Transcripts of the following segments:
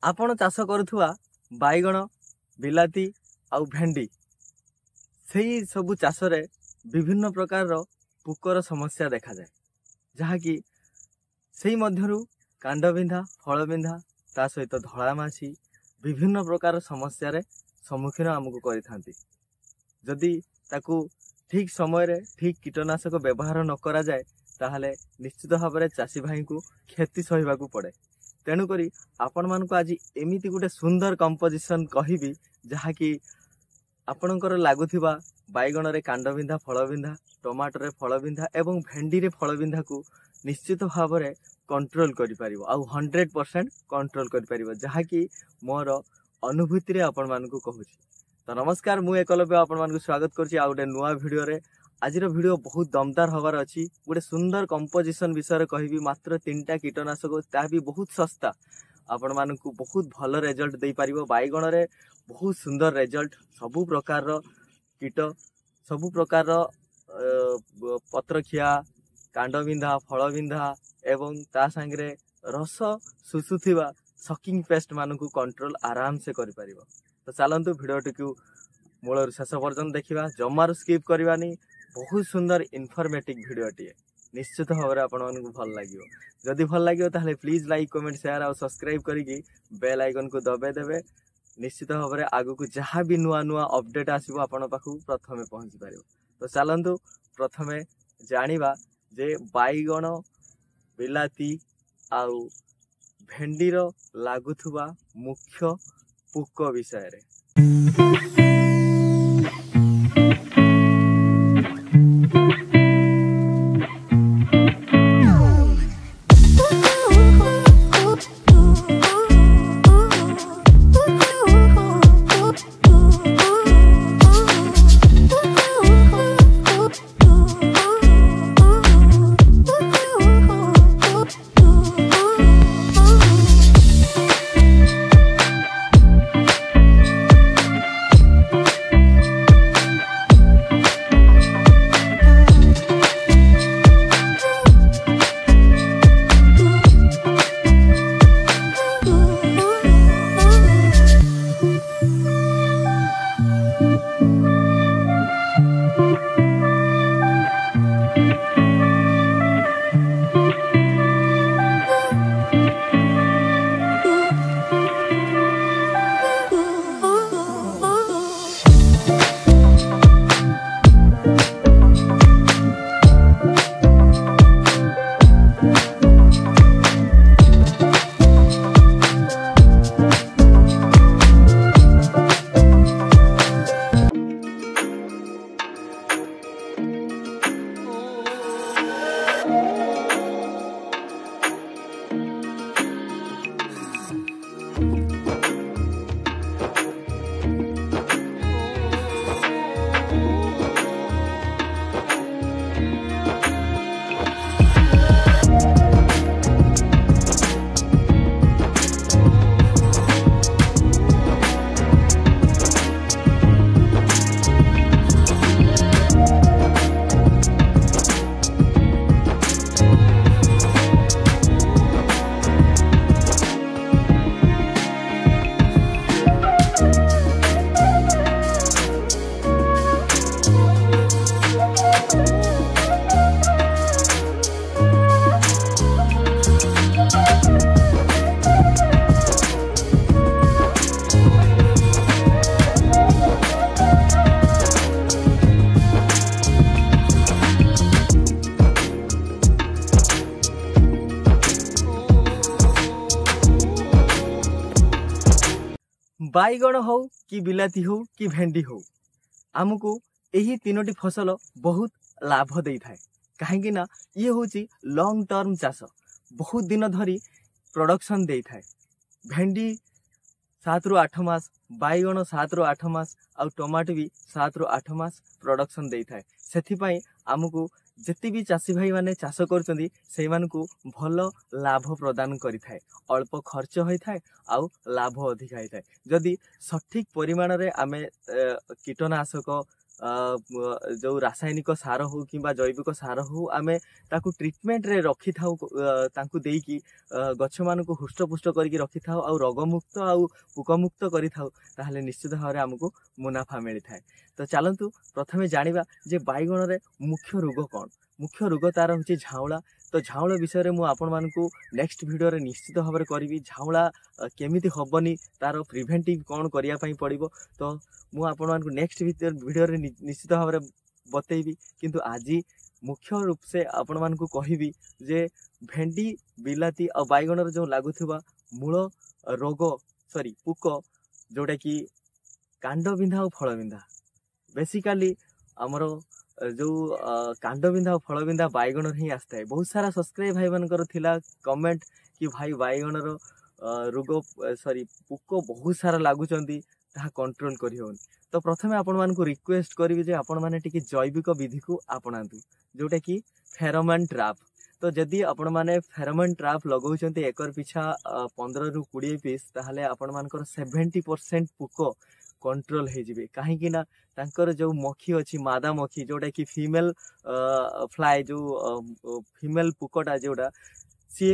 आपण चाष करुवा बैगण बिलाती आउ भेंडी से सबु चाष रे विभिन्न प्रकार पोकर समस्या देखा जाए जहाँकि से मध्यरु कांडबिंधा फलबिंधा ता सहित धलामाछी विभिन्न प्रकार समस्या रे सम्मुखीन आमको करिथांती। जदि ताकू ठीक समय रे ठीक कीटनाशक व्यवहार न करा जाए ताहले निश्चित भाव में चाषी भाई को क्षति सहिबाकू पड़े। तेणुकरी आपण मानक आज एमिति गोटे सुंदर कंपोजिशन कहिबी जहाँकि आपणकर लागुथिबा बैगण रे कांडबिंधा फलबिंधा टमाटर रे फलबिंधा एवं भेंडी रे फलबिंधा को निश्चित भाव में कंट्रोल करि परिबो आउ 100% कंट्रोल करि परिबो जहाँकि मोर अनुभूति रे आपण मानकू कहूची। तो नमस्कार मु एकलव्य आपण मानकू स्वागत करछि आ गोटे नुआ वीडियो रे। आज वीडियो बहुत दमदार हबार अछि। गोटे सुंदर कंपोजिशन विषय कहबी मात्र 3टा कीटनाशक ता भी बहुत सस्ता आपण मानकू बहुत भल रिजल्ट दे पारिबो। बैगण रे बहुत सुंदर रिजल्ट सबु प्रकार रो कीट सबु प्रकार रो पत्रखिया कांडबिंधा फलबिंधा एवं ता संगे रस सुसुथिबा सकिंग पेस्ट मानकू कंट्रोल आराम से करि परिबो। तो चलंतु वीडियो टिकु मूल शेष पर्यंत देखिबा जमार स्किप करबानी। बहुत सुंदर इनफॉर्मेटिव वीडियो टी निश्चित भाव में आपण मानकू भल लागियो। जदि भल लागियो ताहले प्लीज लाइक कमेंट शेयर और सब्सक्राइब करिकि बेल आइकन को दबे देबे। निश्चित भाव में आगु को जहाँ भी नुआ नुआ अपडेट आसीबो आपण पाखु प्रथमे पहुंची पारिबो। तो चलंतु प्रथमे जानिबा जे बैगण बिलाती आउ भेंडी रो लागुथुबा मुख्य पोक विषय रे। बैगण हो कि बिलाती हो कि भेंडी हो आमको यही तीनोटी फसल बहुत लाभ दे थाए। कहीं ना ये हूँ लॉन्ग टर्म चाष बहुत दिन धरी प्रोडक्शन दे थाए। भेंडी 7 रु 8 मास बैगण 7 रु 8 मास आउ टमाटो भी 7 रु 8 मास प्रोडक्शन दे थाए। से आमको जिते भी चाषी भाई माने चाष करचंदी से मानकू भल लाभ प्रदान करि थाए। अल्प खर्च होई थाए आउ लाभ अधिक होई थाए। जदि सठिक परिमाण रे आमे कीटनाशक जो रासायनिक सार हो कि जैविक सार हो आमे ताकू ट्रीटमेंट रे रखी थाउ तांकू देकी गछ मान को हुष्टपुष्ट करके रखी थाउ आ रोगमुक्त आ पोकमुक्त करी थाउ ताहले निश्चित भाव में आमको मुनाफा मिली थाए। तो चलतु प्रथमे जानिबा जे बाइगण रे मुख्य रोग कौन। मुख्य रोग तार होची झाउला। तो झाउला विषय रे मु आपण मानकू नेक्स्ट वीडियो रे निश्चित भाव में करी झाउला केमिति हबनी तार प्रिवेंटिव कौन करिया पई पड़िबो। तो मु आपण मानकू नेक्स्ट वीडियो रे निश्चित भाव में बतेइबी। किंतु आज मुख्य रूप से आपण मानकू कहिबी जे भेंडी बिलाती और बाइगण रे जो लागुथिबा मूल रोग सॉरी पुक जोटा कि कांड बिंधा और फल बिंधा बेसिकली आमर जो कांड बिंधा और फल बिंधा बाइगण ही आसता है। बहुत सारा सब्सक्राइब भाई मानकर थिला कमेंट कि भाई बाइगण रोग सॉरी पुक बहुत सारा लागुचंती ताहा कंट्रोल करि होनी। तो प्रथमे आपण मानकू रिक्वेस्ट करिवि जे आपण माने टिके जैविक विधि को अपनातु जोटा कि फेरोमोन ट्रैप। तो जदि आपण माने फेरोमोन ट्रैप लगाउचंती एकर पिछा 15 रु 20 पीस ताहले आपण मानकर 70% पुक कंट्रोल हो जिवे। कहीं ना तांकर जो मक्खी अच्छी मादा मक्खी जोटा कि फीमेल फ्लाई जो फीमेल पुकटा जोटा सी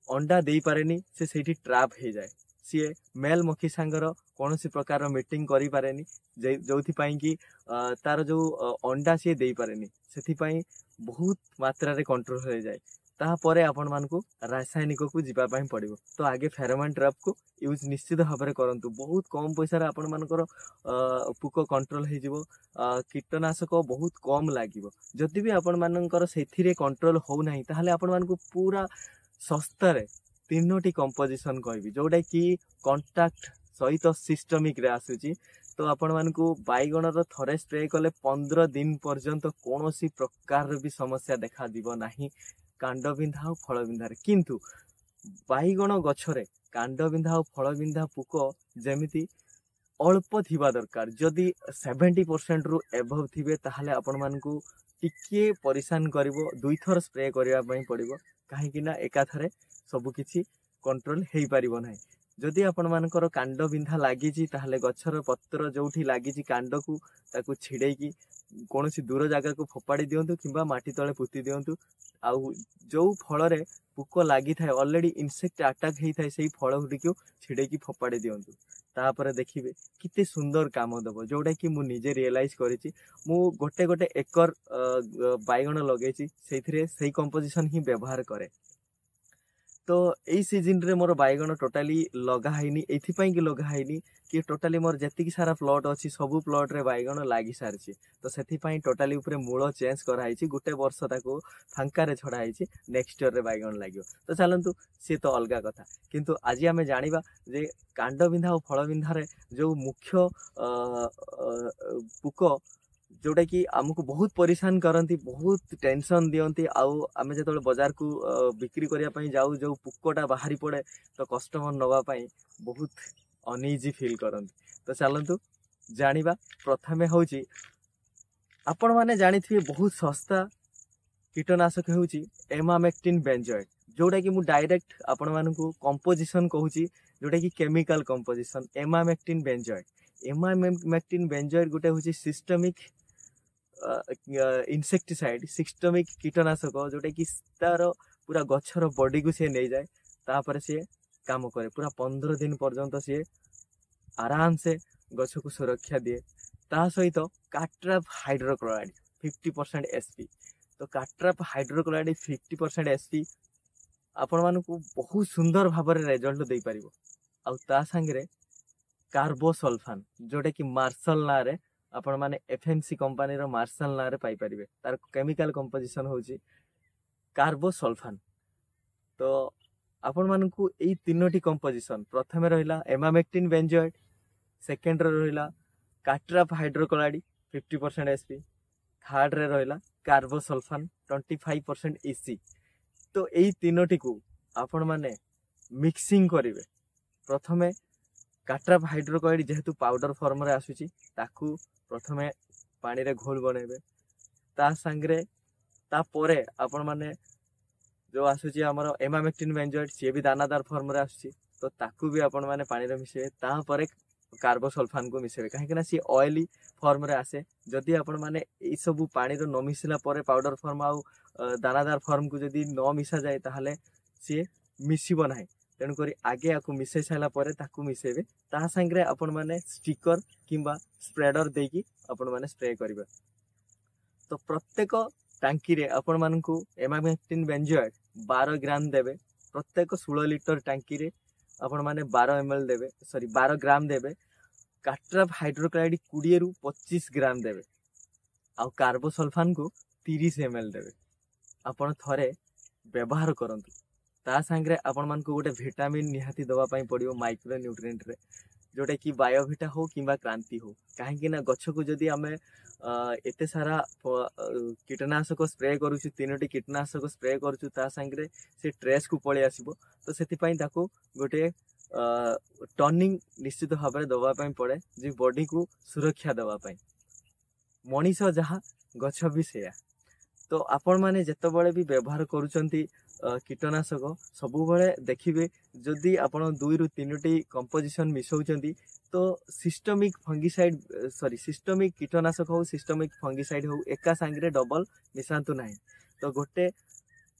अंडा दे पारेनी से सेठी ट्रैप हो जाए। सी मेल मक्खी सांगर कौन सी प्रकार मीटिंग करि पारेनी जो कि तार जो अंडा सी दे पारेनी से बहुत मात्रा रे कंट्रोल हो जाए। तापर आपण मानकू रासायनिक को जीवा पाई पड़िबो। तो आगे फेरोमोन ट्रैप को यूज निश्चित भाव में करंतु। बहुत कम पैसा रे आपण मानकर पुक कंट्रोल हो जिवो। कीटनाशक बहुत कम लागिवो। जदि भी आपण मानकर सेथिरे कंट्रोल हो नाही ताहले आपण मानकू पूरा सस्ता रे तीनोटी कंपोजिशन कहबी जोटा कि कांटेक्ट सहित सिस्टमिक रे आसुची। तो आपण मानकू बाइगण रो थरे स्प्रे कले 15 दिन पर्यंत कोनोसी प्रकार भी समस्या देखा दिबो नाही कांड बिंधा और फल बिंधार। किंतु बाइगण गछरे कांड बिंधा और फल बिंधा पुक जेमिति अल्प थिबा दरकार। जदि 70% रु एभव थिबे ताहले आपण मानकू टिके परेशान करिवो। दुई थर स्प्रे करिया पई पड़िबो काहेकि ना एकाथरे सब किछि कंट्रोल हेई पारिबो नाही। जदि आपण मानकर कांड बिंधा लागिची ताहले गछर पत्र जोठी लागिची कांड को ताकू छिड़ेकी कौन सी दूर जगह को फोपाड़ी दियंतु किंबा माटी तले पुती दियंतु। आउ जो फल रे पुक लागी थाए ऑलरेडी इंसेक्ट अटैक हेई थाए सेही फल गुडी को छिड़ेकी फोपाड़ी दियंतु। तापर देखिबे किते सुंदर काम दबो जोटा कि मु निजे रियलाइज करिछि। मु गोटे गोटे एकर बाइगण लगेछि सेथिरे सेही कंपोजिशन ही व्यवहार करे। तो यही सीजन रे मोर बाइगण टोटाली लगा हैनी एथिपाई कि लगा हैनी कि टोटाली मोर जति सारा प्लॉट अच्छी सबू प्लॉट रे बाइगण लागी सारी। तो सेथिपाई टोटाली ऊपर मूल चेंज कराई गोटे वर्ष ताको फांका रे छड़ा है नेक्स्ट ईयर रे बाइगण लागियो। तो चलतु सी तो अलग कथा। किंतु आज आमे जानिबा जे कांड बिंधा और फल बिंधा रे जो मुख्य पुक जोटा कि आमको बहुत परेशान करती बहुत टेंशन दियंती। आमे जतले बाजार को बिक्री करिया पई जाऊ जो पुकटा बाहरी पड़े तो कस्टमर नवा पई बहुत अनइजी फील करती। तो चलतु जानिबा प्रथमे होची आपण माने जानिथिबे बहुत सस्ता कीटनाशक होची एमामेक्टिन बेंजोएट जोटा कि मु डायरेक्ट आपण मानकू कंपोजिशन कहूची जोटा कि chemical composition emamectin benzoate. Emamectin benzoate गोटे होची सिस्टमिक इनसेक्टिसाइड सिस्टमिक कीटनाशक जोटा कि तार पूरा गछर बॉडी को सी नहीं जाए तापर सी काम करे पूरा 15 दिन पर्यंत सी आराम से गछ को सुरक्षा दिए। ता सहित काट्राप हाइड्रोक्लोराइड 50% एसपी। तो काट्राप हाइड्रोक्लोराइड 50% एसपी आपण मानकू बहुत सुंदर भाव में रिजल्ट दे पारिबो। आ ता संगे कार्बोसल्फान जोटा कि मार्शल ना रे आपण माने एफएमसी कंपनी रो मार्शल ना रे पाई परिबे। तार केमिकल कंपोजिशन होची कार्बोसल्फान। तो आपण मानकू एई तीनोटी कंपोजिशन प्रथमे रहिला एमामेक्टिन बेंजोएट, सेकेंड रे रहिला काट्राप हाइड्रोक्लोराइड 50% एसपी, थर्ड रे रहिला कार्बोसल्फान 25% ईसी। तो एई तीनोटी को आपण माने मिक्सिंग करिवे। प्रथमे काट्राप हाइड्रोक्लोराइड जेहेतु पाउडर फॉर्म रे आसुची ताकू प्रथमे पानी रे घोल बनेबे। ता संगरे ता परे आपण माने जो आसुची हमर एमामेक्टिन बेंजोएट सी भी दानादार फॉर्म रे आसुची तो ताकू भी आपण माने पानी रे मिसेबे। ता परे कार्बोसल्फान को मिसेबे कहीं सी ऑयली फॉर्म रे आसे जदि आपण माने ए सब पानी रो न मिसला परे पाउडर फॉर्म आउ दानादार फॉर्म को जदि न मिसा जाए ताहले सी मिसिबो नाही तेणु करी आगे आकु मिसै साला परे ताकू मिसेबे ता संगे आपण माने स्टिकर किंबा स्प्रेडर देकी आपण माने स्प्रे करिबे। तो प्रत्येक टांकी रे आपण मानकू एमामेक्टिन बेंजोएट 12 ग्राम देबे प्रत्येक 16 लिटर टांकी रे आपण माने 12 ml देबे 12 ग्राम देबे काट्राफ हाइड्रोक्लाइड 20 रु 25 ग्राम देबे आ कार्बोसल्फान को 30 ml देबे आपण थरे व्यवहार करंतु ता संगे आपण मानकू गोटे विटामिन निहाती दवा पई पड़ियो माइक्रो न्यूट्रिएंट रे जोटे कि बायोविटा हो किंबा क्रांति हो कहीं ना गछ को जदि आम एते सारा कीटनाशक स्प्रे करूछु 3टी कीटनाशक स्प्रे करूछु ता संगे से ट्रेस को पळे आसीबो तो सेति पई ताको गोटे टर्निंग निश्चित भाव में दवा पई पड़े जे बॉडी को सुरक्षा दवा पई मनीष जहा गछ भी सेया। तो आपण माने जत्ते बळे भी व्यवहार करूचंती कीटनाशक सबु बळे देखिबे जदि आपण 2 रु 3टी कंपोजिशन मिसौचंती तो सिस्टमिक फंगिसाइड सिस्टमिक कीटनाशक हो सिस्टमिक फंगिसाइड हो एका संगे डबल मिसांतु नाही तो गोटे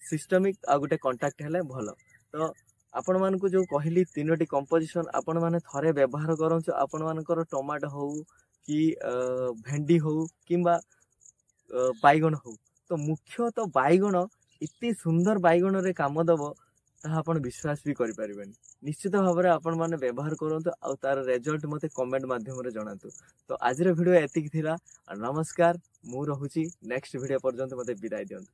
सिस्टमिक आ गोटे कांटेक्ट हेले भलो। तो आपण मानकू जो कहली 3टी कंपोजिशन आपण माने थरे व्यवहार करंचो आपण मानकर टमाटो हो कि भेंडी हो किंबा बाइगण हो तो मुख्य तो बाइगण इतनी सुंदर बाइगण रे काम दबो ता आपण विश्वास भी करि परिबेनी निश्चित भाव में आपण माने व्यवहार करंतु आ तार रिजल्ट मते कमेंट माध्यम रे जणातु। तो आज वीडियो एतिक थिला नमस्कार मु रहूची नेक्स्ट वीडियो पर्यंत मते विदाय दियंतु।